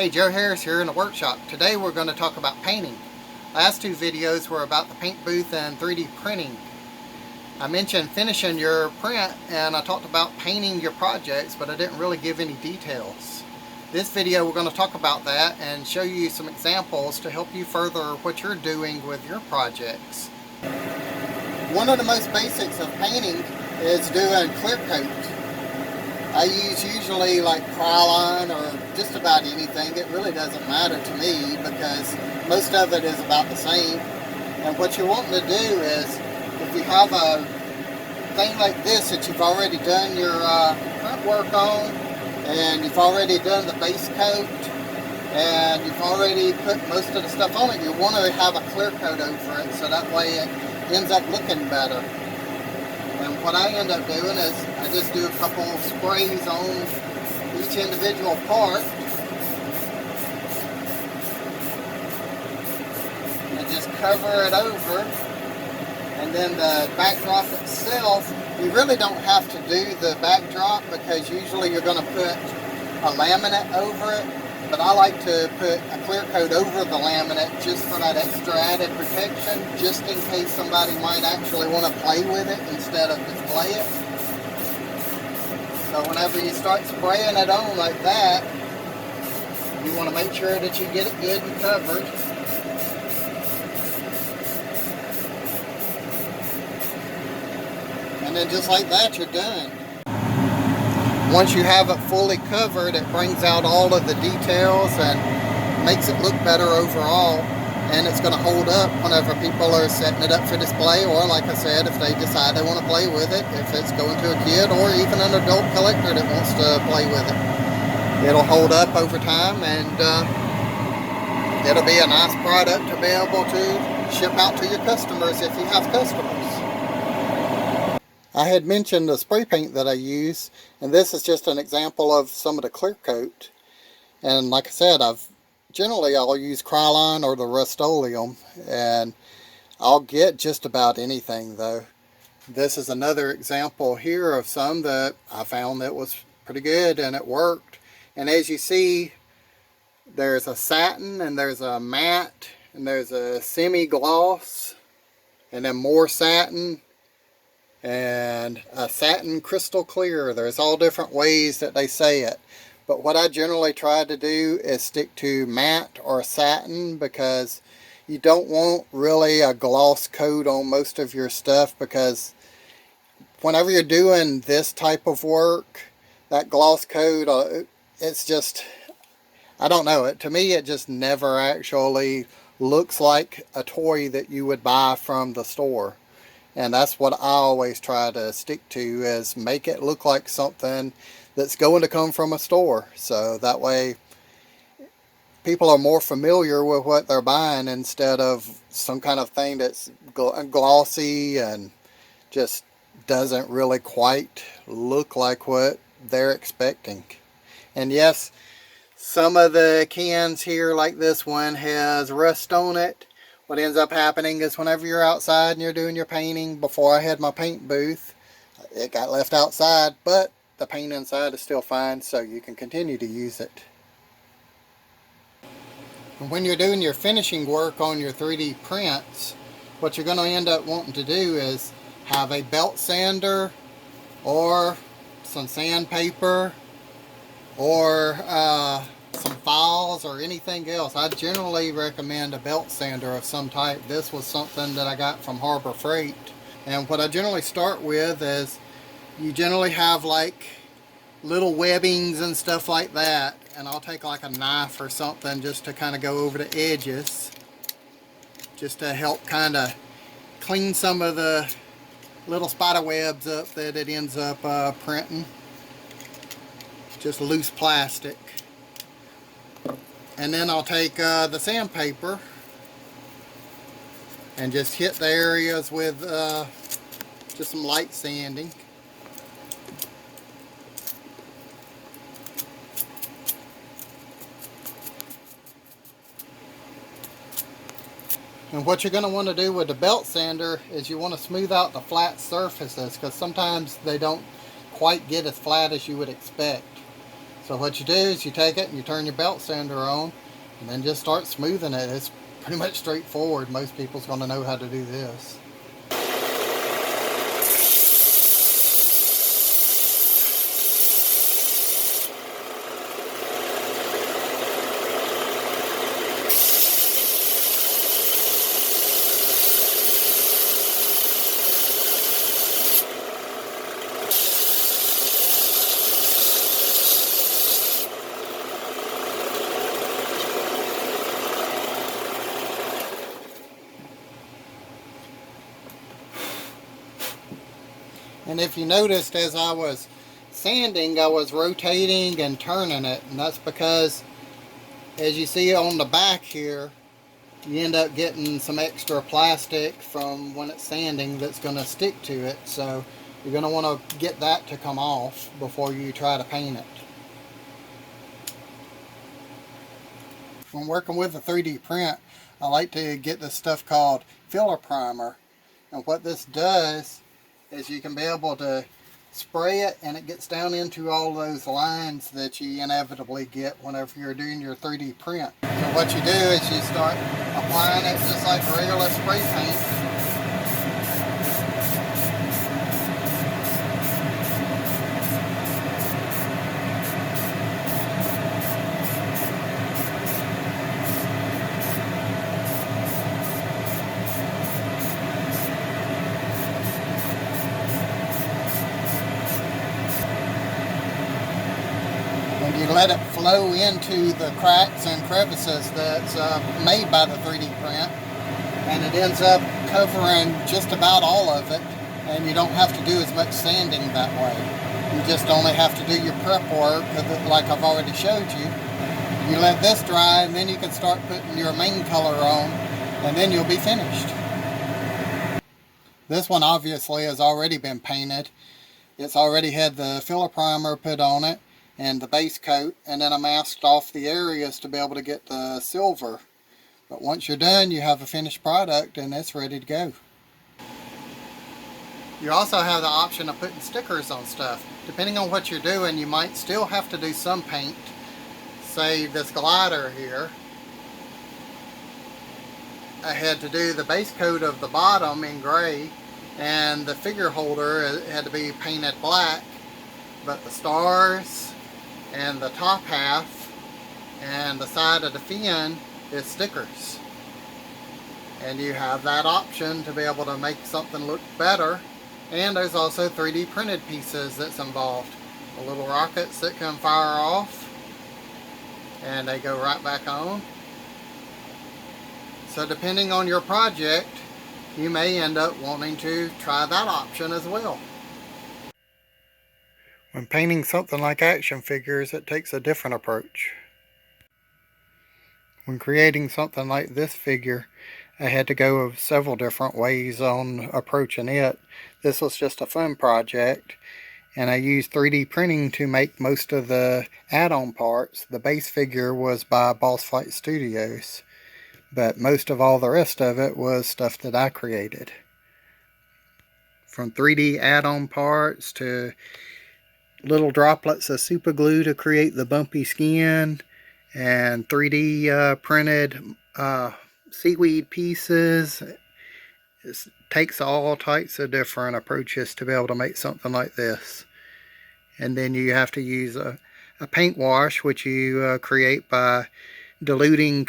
Hey, Joe Harris here in the workshop. Today we're going to talk about painting. Last two videos were about the paint booth and 3D printing. I mentioned finishing your print and I talked about painting your projects, but I didn't really give any details. This video we're going to talk about that and show you some examples to help you further what you're doing with your projects. One of the most basics of painting is doing clear coat. I use usually like Krylon or just about anything. It really doesn't matter to me because most of it is about the same. And what you're wanting to do is, if you have a thing like this that you've already done your print work on, and you've already done the base coat, and you've already put most of the stuff on it, you want to have a clear coat over it so that way it ends up looking better. And what I end up doing is I just do a couple sprays on each individual part and just cover it over. And then the backdrop itself, you really don't have to do the backdrop because usually you're going to put a laminate over it. But I like to put a clear coat over the laminate just for that extra added protection, just in case somebody might actually want to play with it instead of display it. So whenever you start spraying it on like that, you want to make sure that you get it good and covered. And then just like that, you're done. Once you have it fully covered, it brings out all of the details and makes it look better overall. And it's going to hold up whenever people are setting it up for display, or like I said, if they decide they want to play with it, if it's going to a kid or even an adult collector that wants to play with it. It'll hold up over time, and it'll be a nice product to be able to ship out to your customers if you have customers. I had mentioned the spray paint that I use, and this is just an example of some of the clear coat. And like I said, I'll use Krylon or the Rust-Oleum, and I'll get just about anything though. This is another example here of some that I found that was pretty good and it worked. And as you see, there's a satin and there's a matte and there's a semi-gloss and then more satin and a satin crystal clear. There's all different ways that they say it, but what I generally try to do is stick to matte or satin because you don't want really a gloss coat on most of your stuff, because whenever you're doing this type of work, that gloss coat, it's just, I don't know, to me it just never actually looks like a toy that you would buy from the store. And that's what I always try to stick to, is make it look like something that's going to come from a store. So that way people are more familiar with what they're buying instead of some kind of thing that's glossy and just doesn't really quite look like what they're expecting. And yes, some of the cans here, like this one, has rust on it. What ends up happening is whenever you're outside and you're doing your painting, before I had my paint booth, it got left outside, but the paint inside is still fine, so you can continue to use it. And when you're doing your finishing work on your 3D prints, what you're going to end up wanting to do is have a belt sander or some sandpaper or some files or anything else. I generally recommend a belt sander of some type. This was something that I got from Harbor Freight. And what I generally start with is, you generally have like little webbings and stuff like that, and I'll take like a knife or something just to kind of go over the edges, just to help kind of clean some of the little spider webs up that it ends up printing. Just loose plastic. And then I'll take the sandpaper and just hit the areas with just some light sanding. And what you're going to want to do with the belt sander is you want to smooth out the flat surfaces, because sometimes they don't quite get as flat as you would expect. So what you do is you take it and you turn your belt sander on and then just start smoothing it. It's pretty much straightforward. Most people's going to know how to do this. And if you noticed, as I was sanding, I was rotating and turning it, and that's because, as you see on the back here, you end up getting some extra plastic from when it's sanding that's going to stick to it. So you're going to want to get that to come off before you try to paint it. When working with a 3D print, I like to get this stuff called filler primer. And what this does is you can be able to spray it and it gets down into all those lines that you inevitably get whenever you're doing your 3D print. So what you do is you start applying it just like regular spray paint. And you let it flow into the cracks and crevices that's made by the 3D print, and it ends up covering just about all of it, and you don't have to do as much sanding that way. You just only have to do your prep work like I've already showed you. You let this dry and then you can start putting your main color on, and then you'll be finished. This one obviously has already been painted. It's already had the filler primer put on it and the base coat, and then I masked off the areas to be able to get the silver. But once you're done, you have a finished product and it's ready to go. You also have the option of putting stickers on stuff. Depending on what you're doing, you might still have to do some paint. Say this glider here, I had to do the base coat of the bottom in gray, and the figure holder had to be painted black, but the stars and the top half and the side of the fin is stickers. And you have that option to be able to make something look better. And there's also 3D printed pieces that's involved. The little rockets that can fire off and they go right back on. So depending on your project, you may end up wanting to try that option as well. When painting something like action figures, it takes a different approach. When creating something like this figure, I had to go several different ways on approaching it. This was just a fun project, and I used 3D printing to make most of the add-on parts. The base figure was by Boss Fight Studios, but most of all the rest of it was stuff that I created. From 3D add-on parts to little droplets of super glue to create the bumpy skin, and 3D printed seaweed pieces. It takes all types of different approaches to be able to make something like this. And then you have to use a paint wash, which you create by diluting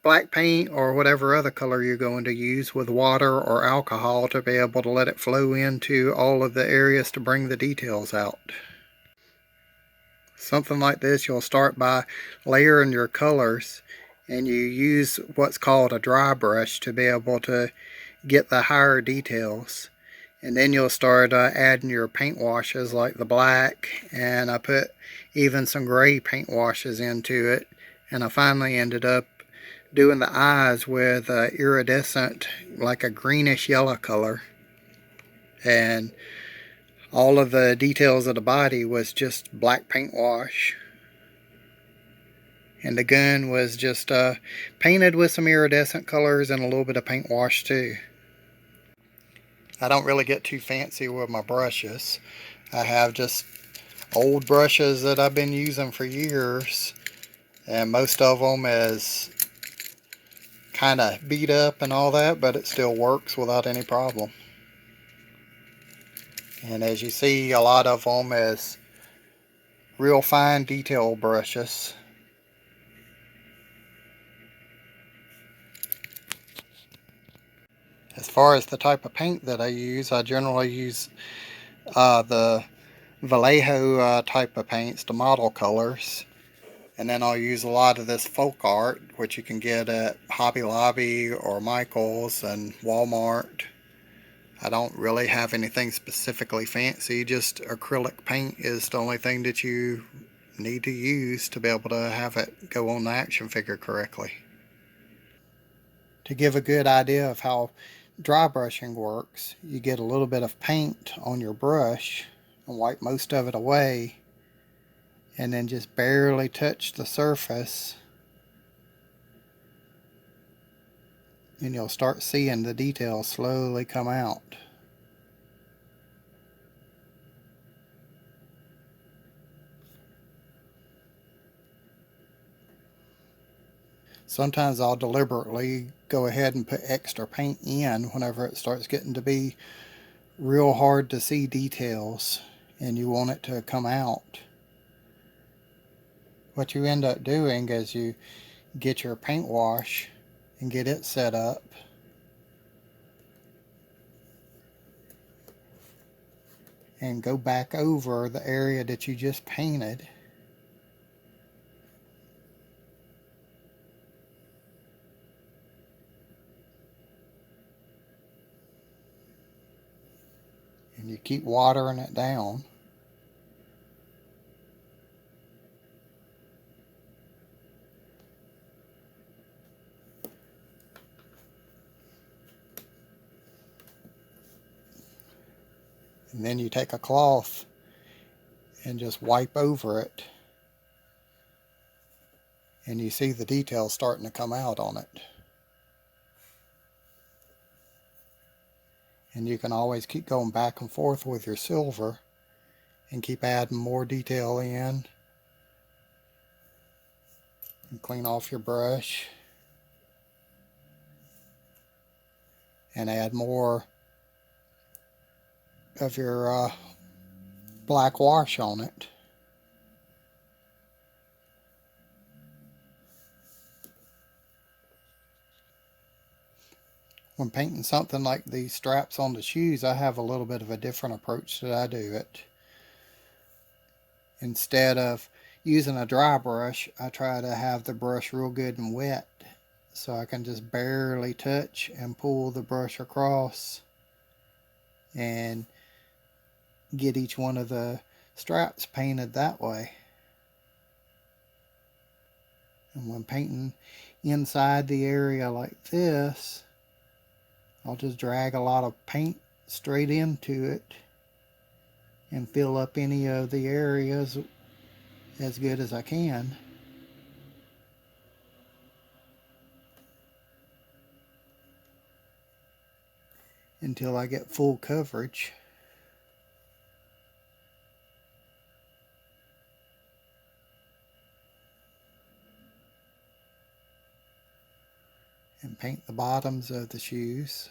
black paint or whatever other color you're going to use with water or alcohol to be able to let it flow into all of the areas to bring the details out. Something like this, you'll start by layering your colors, and you use what's called a dry brush to be able to get the higher details. And then you'll start adding your paint washes like the black, and I put even some gray paint washes into it, and I finally ended up doing the eyes with iridescent, like a greenish yellow color, and all of the details of the body was just black paint wash, and the gun was just painted with some iridescent colors and a little bit of paint wash too. I don't really get too fancy with my brushes. I have just old brushes that I've been using for years, and most of them is kind of beat up and all that, but it still works without any problem. And as you see, a lot of them is real fine detail brushes. As far as the type of paint that I use, I generally use the Vallejo type of paints, the model colors. And then I'll use a lot of this folk art, which you can get at Hobby Lobby or Michael's and Walmart. I don't really have anything specifically fancy, just acrylic paint is the only thing that you need to use to be able to have it go on the action figure correctly. To give a good idea of how dry brushing works, you get a little bit of paint on your brush and wipe most of it away, and then just barely touch the surface, and you'll start seeing the details slowly come out. Sometimes I'll deliberately go ahead and put extra paint in whenever it starts getting to be real hard to see details and you want it to come out. What you end up doing is you get your paint wash and get it set up, and go back over the area that you just painted, and you keep watering it down. And then you take a cloth and just wipe over it, and you see the details starting to come out on it. And you can always keep going back and forth with your silver and keep adding more detail in, and clean off your brush and add more of your black wash on it. When painting something like these straps on the shoes, I have a little bit of a different approach that I do it. Instead of using a dry brush, I try to have the brush real good and wet, so I can just barely touch and pull the brush across and get each one of the straps painted that way. And when painting inside the area like this, I'll just drag a lot of paint straight into it and fill up any of the areas as good as I can until I get full coverage. And paint the bottoms of the shoes.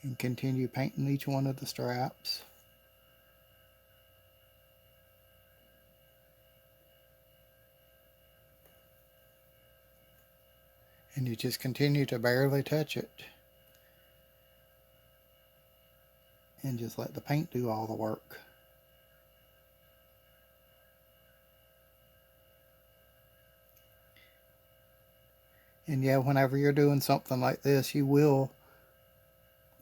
And continue painting each one of the straps. And you just continue to barely touch it. And just let the paint do all the work. And yeah, whenever you're doing something like this, you will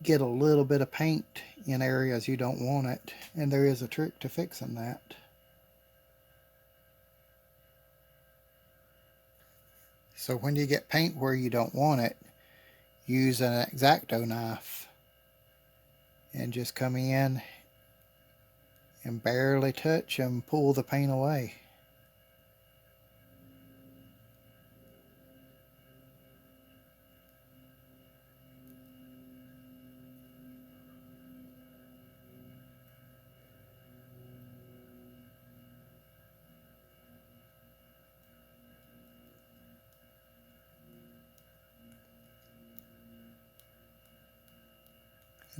get a little bit of paint in areas you don't want it, and there is a trick to fixing that. So when you get paint where you don't want it, use an X-Acto knife and just come in and barely touch and pull the paint away.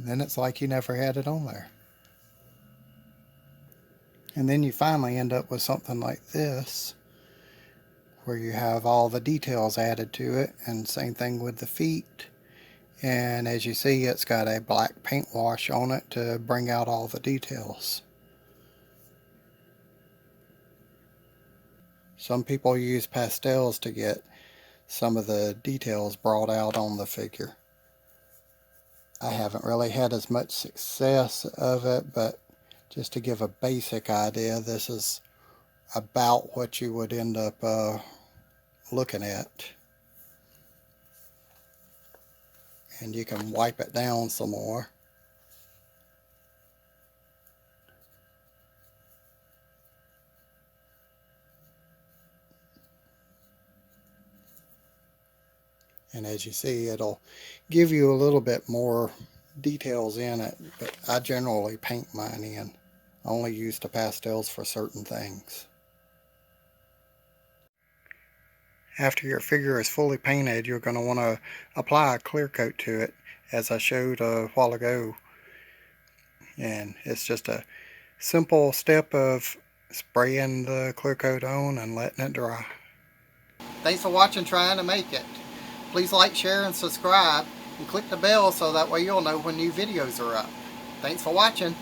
then it's like you never had it on there. And then you finally end up with something like this, where you have all the details added to it, and same thing with the feet. And as you see, it's got a black paint wash on it to bring out all the details. Some people use pastels to get some of the details brought out on the figure. I haven't really had as much success of it, but just to give a basic idea, this is about what you would end up looking at. And you can wipe it down some more. And as you see, it'll give you a little bit more details in it, but I generally paint mine in. I only use the pastels for certain things. After your figure is fully painted, you're going to want to apply a clear coat to it, as I showed a while ago. And it's just a simple step of spraying the clear coat on and letting it dry. Thanks for watching Trying to Make It. Please like, share, and subscribe, and click the bell so that way you'll know when new videos are up. Thanks for watching.